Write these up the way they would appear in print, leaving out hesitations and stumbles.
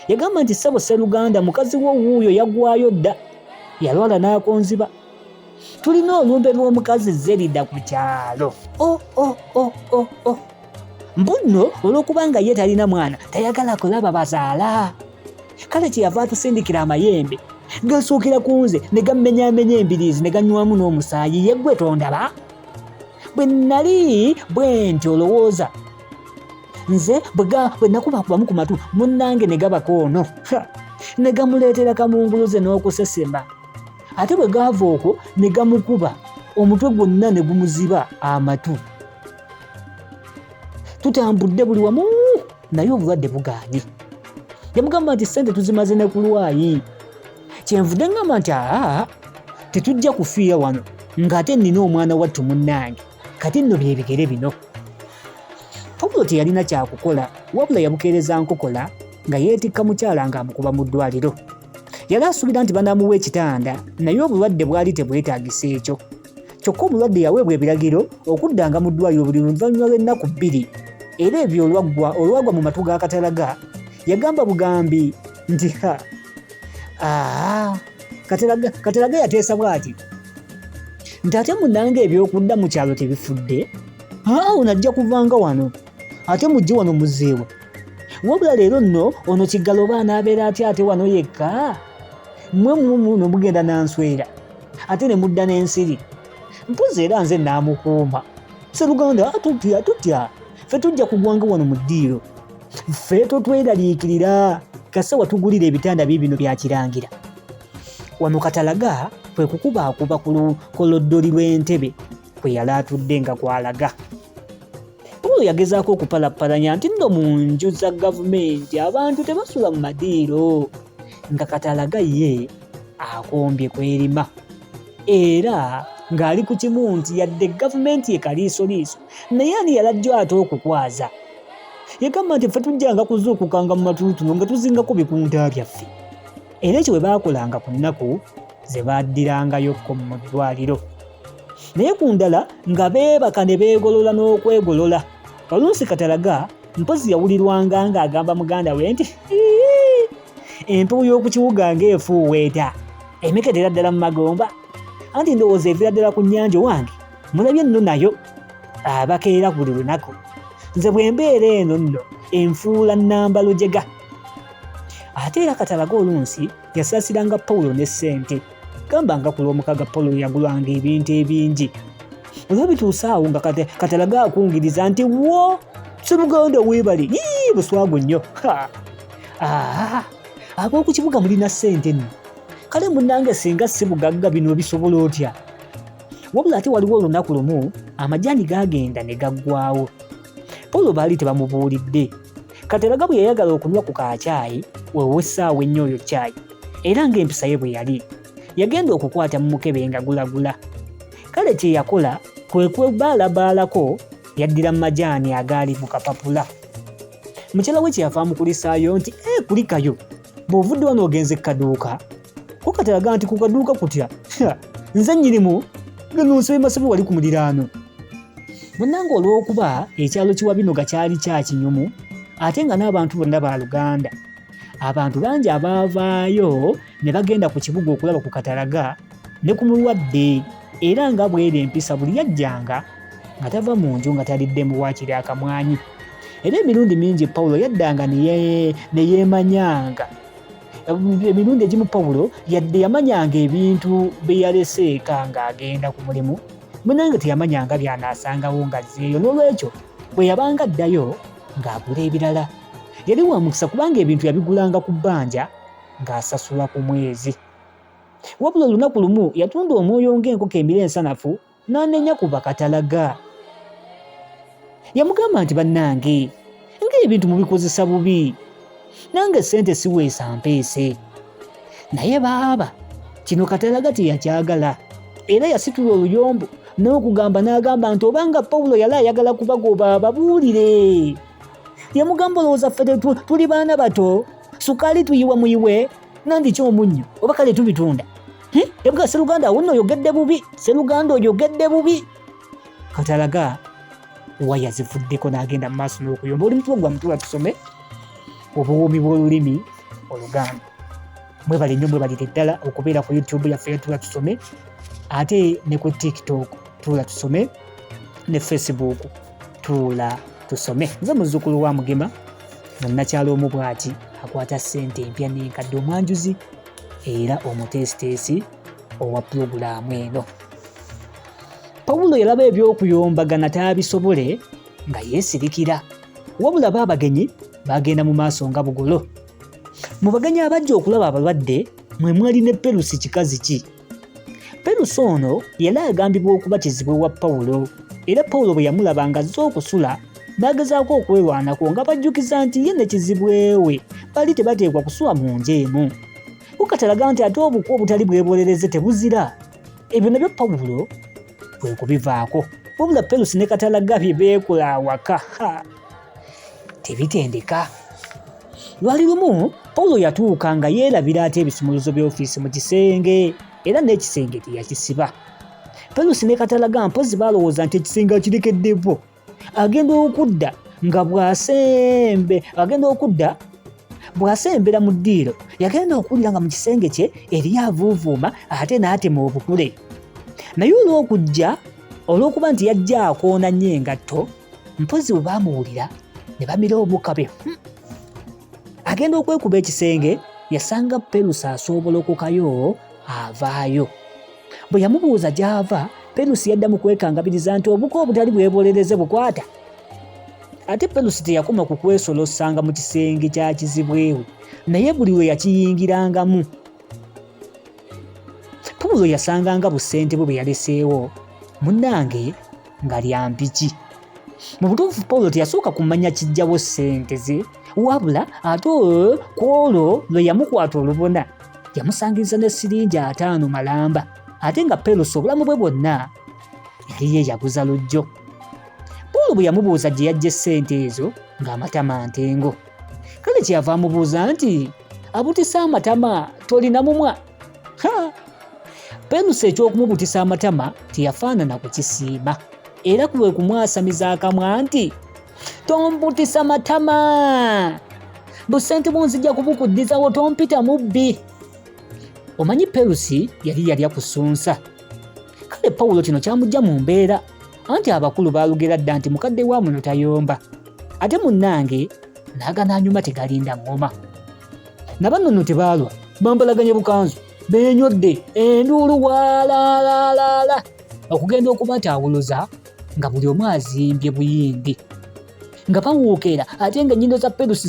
Yagamba nti ssabo Sseruganda mukazi wo wuuyo yagwayo dda, yalwala n'akonziba. Tulina olumbe lw'omukazi Zerida ku kyalo. Mbu nno olw'okuba nga ye talina mwana tayagala kulaba bazaala. Kale kyeyava atusindikira amayembe gasuukira ku nze ne gammenyamenya embiriizi ne ganywamu n'omusaayi. Ye ggwe tondaba? Bwe nali bwe nti olowooza nze bwe nakubakubamu ku matu munnange ne gabako ono ne gamuleetera kamunguluze n'okusesema. Ate bwe gaava okwo ne gamukuba omutwe gwonna ne gumuziba amatu. Tutambudde buli wamu naye obulwadde bugaanye. Yamugamba nti ssente tuzimaze ne ku lwayi. Kyenvudde ngamba nti tetujja kufiira wano ng'ate nnina omwana wattu munnange, kati nno bye bigere bino. Pawulo teyalina kyakukola wabula yabukeereza nkokola nga yeetikka mukyala ng'amukuba mu ddwaliro. Yali asuubira nti banaamuwa ekitanda naye obulwadde bwali tebwetaagisa ekyo. Kyokka omulwadde yaweebwa ebiragiro okuddanga mu ddwaliro buli luvannyuma lw'ennaku 2, era ebyo olwagwa mu matu ga Katalaga yagamba bugambi nti Katalaga yateesa bw'ati nti ate munnange ebyokudda mu kyalo tebifudde, ono ajja kuvanga wano ate mujje wano muzzeewe. Wabula leero nno ono Kiggalo oba anaabeera atya ate wano yekka? Mmwe muno mugenda nanswera ate ne mudda n'ensiri. Mpozi era nze naamukuuma. Sseruganda tutya ffe tujja kugwanga wano mu ddiiro, ffe totweraliikirira kasawa tugulira ebitanda bino bya Kirangira. Wano Katalaga kwe kukubaakuba ku loddoli lw'entebe kwe yali atudde nga kwalaga. Pawulo yagezaako okupalapalanya nti nno mu nju za gavumenti abantu tebasula mu madiiro, nga Katalaga ye akombye kwerima era ng'ali ku kimu nti yadde gavumenti ye kaliisoliiso naye ani yalajjo ate okukwaza. Yagamba nti ffe tujjanga kuzuukukanga mu matuutuno nga tuzingako bikunta byaffe. Era ekyo bwe baakolanga ku nnaku ze baaddirangayokko mu ddwaliro. Naye ku ndala nga beebaka ne beegolola n'okwegolola. Oluusi Katalaga mpozi yawulirwanga ng'agamba muganda we nti empewo y'oku kibuga ng'efuuweeta emeketera ddala mu magomba, anti ndowooza evira ddala ku nnyanja wange mulabye nno nayo abakeera buli lunaku. Nze bwe mbeera eno nno enfuula nnamba lujega. Ate era Katalaga oluusi yasaasiranga Pawulo ne ssente. Gamba nga ku lw'omukaga Pawulo yagulwanga ebintu ebingi. Olwo bituuse awo nga Katalaga akungiriza nti wo Sseruganda weebale buswago nnyo. Ab'oku kibuga mulina ssente nno. Kale munnange singa si bugagga bino bisobola otya? Wabula ate waliwo olunaku lumu amajaani gaagenda ne gaggwaawo. Pawulo baali tebamubuulidde. Katalaga bwe yayagala okunywa ku kacaayi weewe essaawa ennyo oyo caayi, era ng'empisa ye bwe yali yagenda okukwata mu mukebe nga gulagula. Kale kye yakola kwe kwebaalabaalako yaddira mu majaani agaali mu kapapula. Mukyala we kye yava amukulisaayo nti kulikayo bw'ovudde wano ogenze kaduuka. Ko Katalaga nti ku kaduuka kutya? Nze nnyinimu ganunsebe masebe wali ku muliraano. Munnange olw'okuba ekyalo Kiwabinoga kyali kya kinyumu ate nga n'abantu bonna ba Luganda, abantu bangi abaavaayo ne bagenda ku kibuga okulaba ku Katalaga ne ku mulwadde, era nga bw'era empisa buli yajjanga nga tava mu nju nga talidde mu waakiri akamwanyi. Era emirundi mingi Pawulo yaddanga ne yeemanyanga. Emirundi egimu Pawulo yadde yamanyanga ebintu bye yalese eka ng'agenda ku mulimu, munnange teyamanyanga by'anaasangawo ng'azzeeyo. N'olwekyo bwe yabanga addayo ng'agula ebirala. Yali wa mukisa kubanga ebintu yabigulanga ku bbanja ng'asasula ku mwezi. Wabula olunaku lumu yatunda omwoyo ng'enkoko emira ensanafu n'anenya ku Katalaga. Yamugamba nti bannange ng'ebintu mubikozesa bubi, nange ssente siweesa mpeese. Naye baaba kino Katalaga teyakyagala, era yasitula oluyombo n'okugamba n'agamba nti obanga Pawulo yali ayagala kubagoba ababuulire. Yamugamba olowooza ffe tuli baana bato, sukaali tuyiwa muyiwe nandi ky'omunnyo oba kale tubitunda. Yabwa Sseruganda awo nno oyogedde bubi, Sseruganda oyogedde bubi. Katalaga waya zivuddeko n'agenda mu maaso n'okuyomba. Oli mutwe gwa mutula tusome obuwoomi bw'olulimi Oluganda. Mwebale nnyo mwebalire ddala okubeera ku YouTube yaffe Tuula Tusome, ate ne ku TikTok Tuula Tusome, ne Facebook Tuula Tusome. Nze muzzukulu wa Mugema, munnakyalo omu bw'ati akwata ssente empya n'enkadde, omwanjuzi era omutesiteesi owa pulogulaamu eno. Pawulo yalaba eby'okuyombagana taabisobole nga yeesirikira, wabula abagenyi bagenda mu maaso nga bugolo. Mu bagenyi abajja okulaba abalwadde mwe mwali ne Perusi kikazi ki. Perusi ono yali agambibwa okuba kizibwe wa Pawulo, era Pawulo bwe yamulaba nga azze okusula n'agezaako okwerwanako nga bajjukiza nti ye ne kizibwe we bali tebateekwa kusula mu nju emu. Bukatalaga nti ate obukwa obutali bwebolereze tebuzira. Ebyo nabyo Pawulo bwe kubivaako, wabula Perusi ne Katalaga bye beekola awaka tebitendeka. Lwali lumu Pawulo yatuuka nga yeerabira ate ebisumuluzo by'ofiisi mu kisenge, era n'ekisenge teyakisiba. Perusi ne Katalaga mpozi baalowooza nti ekisenge akirekeddepo, agenda okudda nga bw'asembera mu ddiiro yagenda okuwulira nga mu kisenge kye eriyo avuuvuuma ate n'atema obukule. Naye olw'okuba nti yajja akoona nnyo engatto, mpozi bwe baamuwulira ne bamira obukabe. Agenda okwekuba ekisenge yasanga Perusi asoobolokokayo avaayo. Bwe yamubuuza gy'ava, Perusi yaddamu kwekangabiriza nti obuko obutali bwebolereze bukwata. Ate Perusi teyakoma ku kwesolosanga mu kisenge kya kizibwewe, naye buli we yakiyingirangamu Pawulo yasanganga busente bwe yaleseewo munnange nga lya mpiki. Mu butuufu Pawulo teyasooka kumanya kijjawo ssente ze, wabula ate ku olwo lwe yamukwata olubona yamusangiriza ne siringi 5 malamba, ate nga Perusi obulamu bwe bwonna yali yeeyaguza lujjo. Pawulo bwe yamubuuza gye yajja ssente ezo ng'amatama ntengo, kale kyeyava amubuuza nti abutisa amatama tolina mumwa? Perusi ekyokumubutisa amatama teyafaanana kukisiima, era kwe kumwasamiza akamwa nti tombutisa matama, busente bwonzijja kubukuddizawo, tompita mubbi. Omanyi Perusi yali yalya kusunsa. Kale Pawulo kino kyamujja mu mbeera, anti abakulu baalugera dda nti mukadde wa muno tayomba, ate munnange n'aganaanyuma tegalinda ngoma. Nabano nno tebaalwa, bambalaganye bukanzu, beenyodde enduulu waalaalaalala okugenda okuba nti awoloza nga buli omu azimbye buyindi, nga bawuukera ate nga ennyindo za Perusi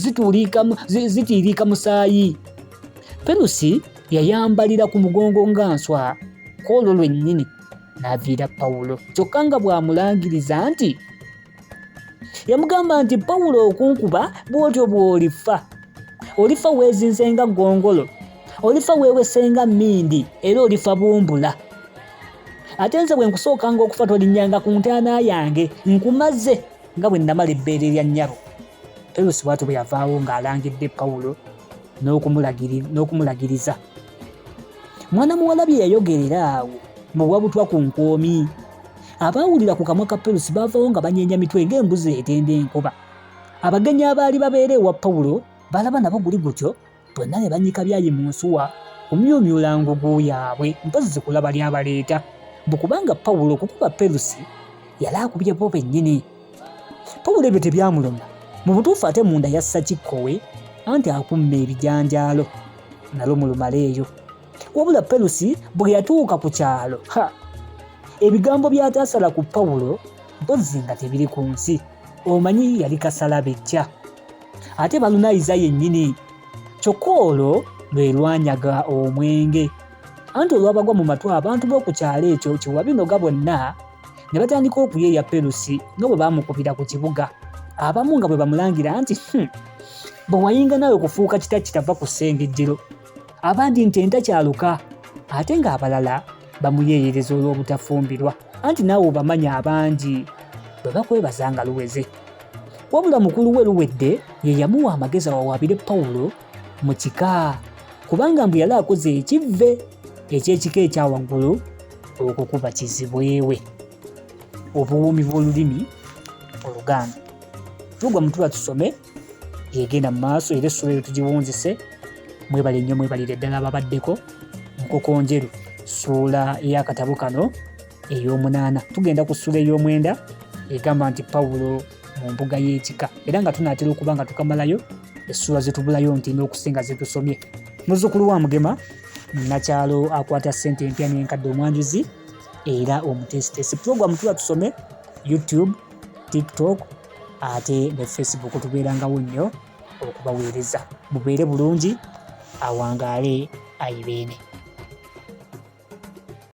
zitiiriika musaayi. Perusi yayambalira ku mugongo nga nswa, kwolwo lwennyini n'aviira Pawulo, kyokka nga bw'amulangiriza nti yamugamba nti Pawulo okunkuba bw'otyo bw'olifa, olifa weezinze nga ggongolo, olifa weewesenga mmindi, era olifa bumbula. Ate nze bwe nkusookanga okufa tolinnyanga ku ntaana yange, nkumaze nga bwe namala ebbeere lya nnyabo. Perusi bw'atyo bwe yavaawo ng'alangidde Pawulo n'okumulagiriza. Mwana muwala bye yayogerera awo mu bwabutwa ku nkoomi. Abaawulira ku kamwa ka Perusi baavaawo nga banyeenya mitwe ng'embuzi etenda enkuba. Abagenyi abaali babeera ewa Pawulo balaba nabo guli gutyo, bonna ne banyika byayi mu nsuwa kumyumyula ngugu yaabwe, mpozi zikulaba lyabaleeta. Bukubanga Pawulo okukuba Perusi yali akubye bo bennyini. Pawulo ebyo tebyamuluma, mu butuufu ate munda yassa kikkowe anti akumma ebijanjaalo nalo mu lumaleeyo. Wabula Perusi bwe yatuuka ku kyalo, ebigambo by'ataasala ku Pawulo mpozi nga tebiri ku nsi. Omanyi yali kasalabejja, ate balunaayiza yennyini, kyokka olwo lwe lwanyaga omwenge. Anti olwabagwa mu matwa abantu b'oku kyalo ekyo kiwa binoga bonna ne batandika okuyeeya Perusi nga bwe baamukubira ku kibuga. Abamu nga bwe bamulangira nti bwe wayinga nawe kufuuka kita kitava ku ssengejjero, abandi nti entakyaluka, ate ng'abalala bamuyeeyereza olw'obutafumbirwa, anti naawe obamanya abangi bwe bakwebaza nga luweze. Wabula mukulu we luwedde ye yamuwa amagezi awawaabire Pawulo mu kika, kubanga mbu yali akoze ekivve eky'ekika ekyawaggulu okukuba kizibwewe. Obuwuumi bw'olulimi Oluganda. Tugwa mu Tuula Tusome egenda mu maaso, era essula eyo tugiwunzise mwebale nnyo, mwebalire ddala ababaddeko. Nkoko Njeru ssuula ey'akatabo kano ey'omunaana. Tugenda ku ssuula ey'omwenda egamba nti Pawulo mu mbuga y'ekika, era nga tunaatera okuba nga tukamalayo essuula zetubulayo nti n'okusinga zetusomye. Muzzukulu wa Mugema, Nakyalo akwata ssente empya n'enkadde, omwanjuzi era omuteesiteesi. Puroguramu tuba tusome YouTube, TikTok ate ne Facebook, tubeerangawo nnyo okubaweereza. Mubeere bulungi, awangaale ayibeene.